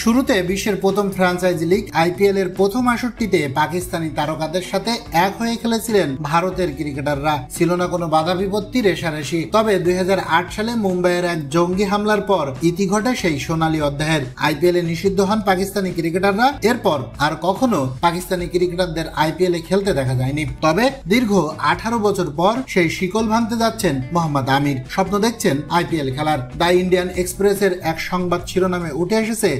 শুরুতে বিশ্বের প্রথম ফ্র্যাঞ্চাইজি লিগ আইপিএল এর প্রথম আসরটিতে পাকিস্তানি তারকাদের সাথে এক হয়ে খেলেছিলেন ভারতের ক্রিকেটাররা। ছিল না কোনো বাধা বিপত্তি, রেশারেশি। তবে 2008 সালে মুম্বাইয়ের এক জঙ্গি হামলার পর ইতি ঘটে সেই সোনালী অধ্যায়ের। আইপিএল এ নিষিদ্ধ হন পাকিস্তানি ক্রিকেটাররা। এরপর আর কখনো পাকিস্তানি ক্রিকেটারদের আইপিএল এ খেলতে দেখা যায়নি। তবে দীর্ঘ 18 বছর পর সেই শিকল ভাঙতে যাচ্ছেন মোহাম্মদ আমির। স্বপ্ন দেখছেন আইপিএল খেলার। দ্য ইন্ডিয়ান এক্সপ্রেসের এক সংবাদ শিরোনামে উঠে এসেছে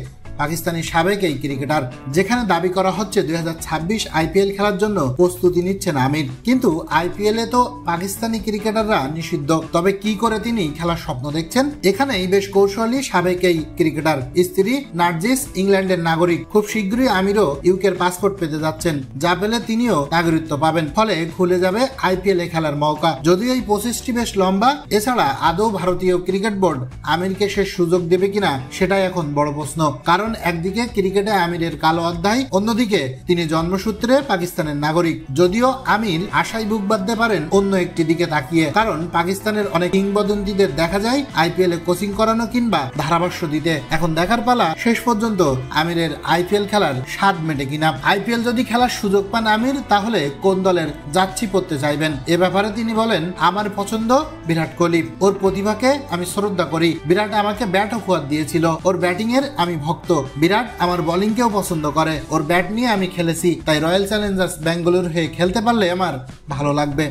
পাকিস্তানি সাবেক এই ক্রিকেটার, যেখানে দাবি করা হচ্ছে 2026 আইপিএল খেলার জন্য প্রস্তুতি নিচ্ছেন আমির। কিন্তু আইপিএল এ তো পাকিস্তানি ক্রিকেটাররা নিষিদ্ধ, তবে কি করে তিনি খেলার স্বপ্ন দেখছেন? এখানেই বেশ কৌশলী সাবেক এই ক্রিকেটার। স্ত্রী নার্জিস ইংল্যান্ডের নাগরিক। খুব শীঘ্রই আমিরও ইউকের পাসপোর্ট পেতে যাচ্ছেন, যা পেলে তিনিও নাগরিকত্ব পাবেন। ফলে খুলে যাবে আইপিএল এ খেলার মৌকা। যদিও এই প্রসেসটি বেশ লম্বা। এছাড়া আদৌ ভারতীয় ক্রিকেট বোর্ড আমিরকে সে সুযোগ দেবে কিনা সেটাই এখন বড় প্রশ্ন। কারণ একদিকে ক্রিকেটে আমিরের কালো অধ্যায়, অন্যদিকে তিনি জন্মসূত্রে পাকিস্তানের নাগরিক। যদিও আমির আশায় বুক বাঁধতে পারেন অন্য একটি দিকে তাকিয়ে, কারণ পাকিস্তানের অনেক কিংবদন্তিদের দেখা যায় আইপিএল এ কোচিং করানো কিংবা ধারাভাষ্য দিতে। এখন দেখার পালা শেষ পর্যন্ত আমিরের আইপিএল খেলার স্বাদ মেটে কিনা। আইপিএল যদি খেলার সুযোগ পান আমির, তাহলে কোন দলের জার্সি পরতে চাইবেন? এ ব্যাপারে তিনি বলেন, আমার পছন্দ বিরাট কোহলি। ওর প্রতিভাকে আমি শ্রদ্ধা করি। বিরাট আমাকে ব্যাট উপহার দিয়েছিল। ওর ব্যাটিং এর আমি ভক্ত। বিরাট আমার বোলিংকেও পছন্দ করে। ওর ব্যাট নিয়ে আমি খেলেছি, তাই রয়্যাল চ্যালেঞ্জার্স ব্যাঙ্গালোর হয়ে খেলতে পারলে আমার ভালো লাগবে।